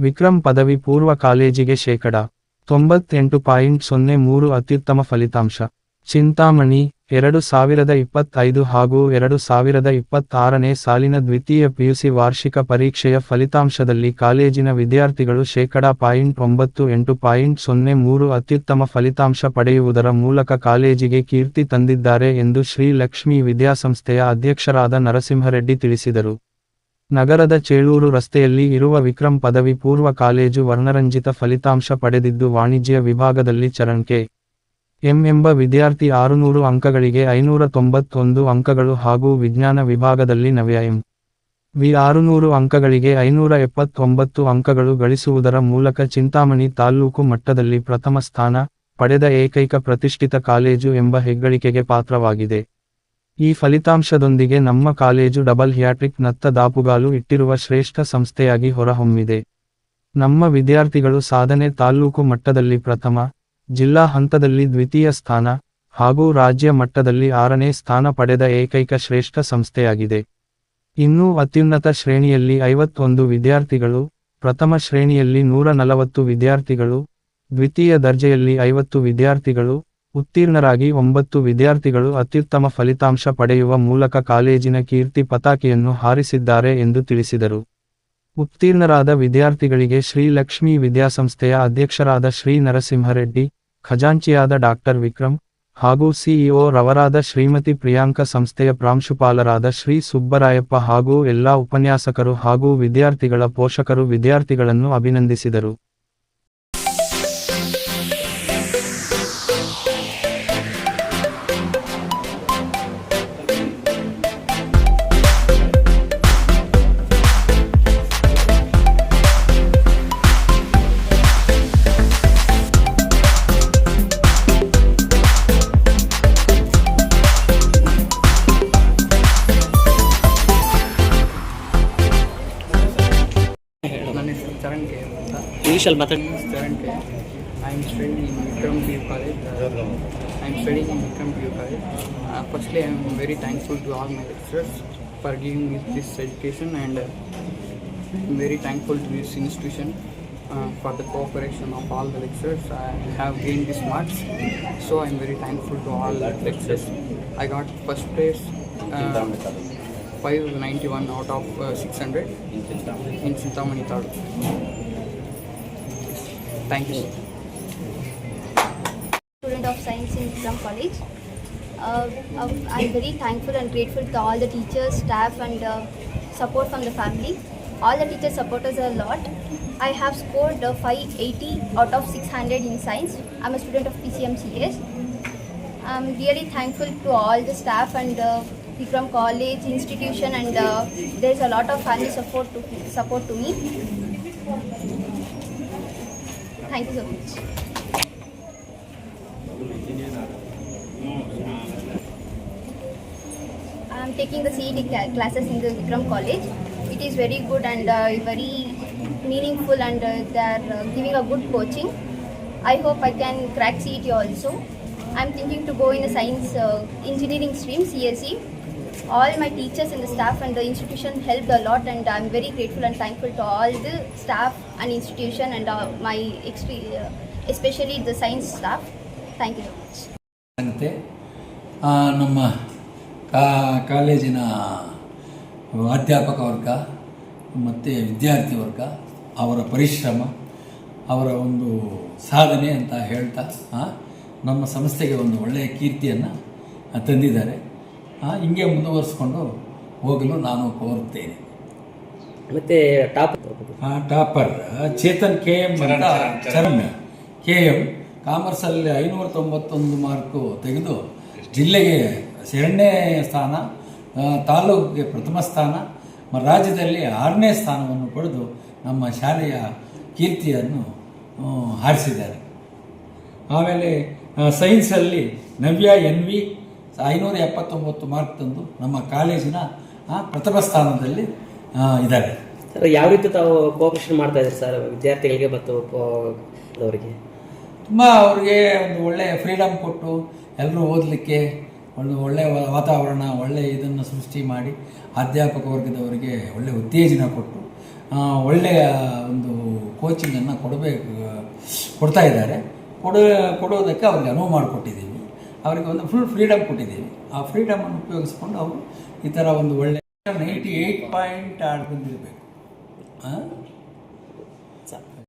ವಿಕ್ರಮ್ ಪದವಿ ಪೂರ್ವ ಕಾಲೇಜಿಗೆ ಶೇಕಡ 98.03 ಅತ್ಯುತ್ತಮ ಫಲಿತಾಂಶ. ಚಿಂತಾಮಣಿ 2025 ಹಾಗೂ 2026ನೇ ಸಾಲಿನ ದ್ವಿತೀಯ ಪಿಯುಸಿ ವಾರ್ಷಿಕ ಪರೀಕ್ಷೆಯ ಫಲಿತಾಂಶದಲ್ಲಿ ಕಾಲೇಜಿನ ವಿದ್ಯಾರ್ಥಿಗಳು ಶೇಕಡ 98.03 ಅತ್ಯುತ್ತಮ ಫಲಿತಾಂಶ ಪಡೆಯುವುದರ ಮೂಲಕ ಕಾಲೇಜಿಗೆ ಕೀರ್ತಿ ತಂದಿದ್ದಾರೆ ಎಂದು ಶ್ರೀ ಲಕ್ಷ್ಮೀ ವಿದ್ಯಾಸಂಸ್ಥೆಯ ಅಧ್ಯಕ್ಷರಾದ ನರಸಿಂಹರೆಡ್ಡಿ ತಿಳಿಸಿದರು. ನಗರದ ಚೇಳೂರು ರಸ್ತೆಯಲ್ಲಿ ಇರುವ ವಿಕ್ರಮ್ ಪದವಿ ಪೂರ್ವ ಕಾಲೇಜು ವರ್ಣರಂಜಿತ ಫಲಿತಾಂಶ ಪಡೆದಿದ್ದು ವಾಣಿಜ್ಯ ವಿಭಾಗದಲ್ಲಿ ಚರಣ್ ಕೆ. ಎಂ ಎಂಬ ವಿದ್ಯಾರ್ಥಿ 600 ಅಂಕಗಳಿಗೆ 591 ಅಂಕಗಳು ಹಾಗೂ ವಿಜ್ಞಾನ ವಿಭಾಗದಲ್ಲಿ ನವ್ಯ ಎಂ. ವಿ 600 ಅಂಕಗಳಿಗೆ 579 ಅಂಕಗಳು ಗಳಿಸುವುದರ ಮೂಲಕ ಚಿಂತಾಮಣಿ ತಾಲ್ಲೂಕು ಮಟ್ಟದಲ್ಲಿ ಪ್ರಥಮ ಸ್ಥಾನ ಪಡೆದ ಏಕೈಕ ಪ್ರತಿಷ್ಠಿತ ಕಾಲೇಜು ಎಂಬ ಹೆಗ್ಗಳಿಕೆಗೆ ಪಾತ್ರವಾಗಿದೆ. ಈ ಫಲಿತಾಂಶದೊಂದಿಗೆ ನಮ್ಮ ಕಾಲೇಜು ಡಬಲ್ ಹ್ಯಾಟ್ರಿಕ್ ನತ್ತ ದಾಪುಗಾಲು ಇಟ್ಟಿರುವ ಶ್ರೇಷ್ಠ ಸಂಸ್ಥೆಯಾಗಿ ಹೊರಹೊಮ್ಮಿದೆ. ನಮ್ಮ ವಿದ್ಯಾರ್ಥಿಗಳು ಸಾಧನೆ ತಾಲ್ಲೂಕು ಮಟ್ಟದಲ್ಲಿ ಪ್ರಥಮ, ಜಿಲ್ಲಾ ಹಂತದಲ್ಲಿ ದ್ವಿತೀಯ ಸ್ಥಾನ ಹಾಗೂ ರಾಜ್ಯ ಮಟ್ಟದಲ್ಲಿ 6ನೇ ಸ್ಥಾನ ಪಡೆದ ಏಕೈಕ ಶ್ರೇಷ್ಠ ಸಂಸ್ಥೆಯಾಗಿದೆ. ಇನ್ನೂ ಅತ್ಯುನ್ನತ ಶ್ರೇಣಿಯಲ್ಲಿ 51 ವಿದ್ಯಾರ್ಥಿಗಳು, ಪ್ರಥಮ ಶ್ರೇಣಿಯಲ್ಲಿ 140 ವಿದ್ಯಾರ್ಥಿಗಳು, ದ್ವಿತೀಯ ದರ್ಜೆಯಲ್ಲಿ 50 ವಿದ್ಯಾರ್ಥಿಗಳು, ಉತ್ತೀರ್ಣರಾಗಿ 9 ವಿದ್ಯಾರ್ಥಿಗಳು ಅತ್ಯುತ್ತಮ ಫಲಿತಾಂಶ ಪಡೆಯುವ ಮೂಲಕ ಕಾಲೇಜಿನ ಕೀರ್ತಿ ಪತಾಕೆಯನ್ನು ಹಾರಿಸಿದ್ದಾರೆ ಎಂದು ತಿಳಿಸಿದರು. ಉತ್ತೀರ್ಣರಾದ ವಿದ್ಯಾರ್ಥಿಗಳಿಗೆ ಶ್ರೀ ಲಕ್ಷ್ಮೀ ವಿದ್ಯಾಸಂಸ್ಥೆಯ ಅಧ್ಯಕ್ಷರಾದ ಶ್ರೀ ನರಸಿಂಹರೆಡ್ಡಿ, ಖಜಾಂಚಿಯಾದ ಡಾಕ್ಟರ್ ವಿಕ್ರಮ್ ಹಾಗೂ ಸಿಇಒ ರವರಾದ ಶ್ರೀಮತಿ ಪ್ರಿಯಾಂಕ, ಸಂಸ್ಥೆಯ ಪ್ರಾಂಶುಪಾಲರಾದ ಶ್ರೀ ಸುಬ್ಬರಾಯಪ್ಪ ಹಾಗೂ ಎಲ್ಲಾ ಉಪನ್ಯಾಸಕರು ಹಾಗೂ ವಿದ್ಯಾರ್ಥಿಗಳ ಪೋಷಕರು ವಿದ್ಯಾರ್ಥಿಗಳನ್ನು ಅಭಿನಂದಿಸಿದರು. Initial method. I am studying in Vikram PU College. Firstly, I am very thankful to all my lecturers for giving me this education, and I am very thankful to this institution for the cooperation of all the lecturers. I have gained these marks, so I am very thankful to all the lecturers. I got first place, 591 out of 600 in Chintamani Taluk. Thank you. Student of Science in Vikram College. I'm very thankful and grateful to all the teachers, staff and support from the family. All the teachers support us a lot. I have scored 580 out of 600 in science. I'm a student of PCMCS. I'm really thankful to all the staff and Vikram College institution, and there's a lot of family support to me. Thank you so much. I am taking the CET classes in the Vikram College. It is very good and very meaningful, and they are giving a good coaching. I hope I can crack CET also. I am thinking to go in the science engineering stream, CSE. All my teachers and the staff and the institution helped a lot, and I am very grateful and thankful to all the staff and institution and my especially the science staff. Thank you so much. ನಮ್ಮ ಕಾಲೇಜಿನ ಅಧ್ಯಾಪಕ ವರ್ಗ ಮತ್ತು ವಿದ್ಯಾರ್ಥಿ ವರ್ಗ ಅವರ ಪರಿಶ್ರಮ, ಅವರ ಒಂದು ಸಾಧನೆ ಅಂತ ಹೇಳ್ತಾ ನಮ್ಮ ಸಂಸ್ಥೆಗೆ ಒಂದು ಒಳ್ಳೆಯ ಕೀರ್ತಿಯನ್ನು ತಂದಿದ್ದಾರೆ. ಹಿಂಗೆ ಮುಂದುವರಿಸ್ಕೊಂಡು ಹೋಗಲು ನಾನು ಕೋರುತ್ತೇನೆ. ಮತ್ತು topper Chetan KM Charan KM ಕಾಮರ್ಸಲ್ಲಿ 591 mark ತೆಗೆದು ಜಿಲ್ಲೆಗೆ 2ನೇ ಸ್ಥಾನ, ತಾಲೂಕಿಗೆ ಪ್ರಥಮ ಸ್ಥಾನ, ರಾಜ್ಯದಲ್ಲಿ 6ನೇ ಸ್ಥಾನವನ್ನು ಪಡೆದು ನಮ್ಮ ಶಾಲೆಯ ಕೀರ್ತಿಯನ್ನು ಹಾರಿಸಿದ್ದಾರೆ. ಆಮೇಲೆ ಸೈನ್ಸಲ್ಲಿ ನವ್ಯ NV 579 ಮಾರ್ಕ್ ತಂದು ನಮ್ಮ ಕಾಲೇಜಿನ ಪ್ರಥಮ ಸ್ಥಾನದಲ್ಲಿ ಇದ್ದಾರೆ. ಸರ್, ಯಾವ ರೀತಿ ತಾವು ಕೋಆಪರೇಷನ್ ಮಾಡ್ತಾ ಇದ್ದೀರಿ ಸರ್ ವಿದ್ಯಾರ್ಥಿಗಳಿಗೆ ಮತ್ತು ಅವರಿಗೆ? ತುಂಬ ಅವ್ರಿಗೆ ಒಂದು ಒಳ್ಳೆಯ ಫ್ರೀಡಮ್ ಕೊಟ್ಟು ಎಲ್ಲರೂ ಓದಲಿಕ್ಕೆ ಒಂದು ಒಳ್ಳೆಯ ವಾತಾವರಣ, ಒಳ್ಳೆಯ ಇದನ್ನು ಸೃಷ್ಟಿ ಮಾಡಿ ಅಧ್ಯಾಪಕ ವರ್ಗದವರಿಗೆ ಒಳ್ಳೆಯ ಉತ್ತೇಜನ ಕೊಟ್ಟು ಒಳ್ಳೆಯ ಒಂದು ಕೋಚಿಂಗನ್ನು ಕೊಡ್ತಾ ಇದ್ದಾರೆ. ಕೊಡೋದಕ್ಕೆ ಅವ್ರಿಗೆ ಅನುವು ಮಾಡಿಕೊಟ್ಟಿದ್ದೀವಿ. ಅವರಿಗೆ ಒಂದು ಫುಲ್ ಫ್ರೀಡಮ್ ಕೊಟ್ಟಿದ್ದೀವಿ. ಆ ಫ್ರೀಡಮನ್ನು ಉಪಯೋಗಿಸ್ಕೊಂಡು ಅವರು ಈ ಥರ ಒಂದು ಒಳ್ಳೆಯ 98 ಪಾಯಿಂಟ್ ಆಡ್ ಬಂದಿರಬೇಕು.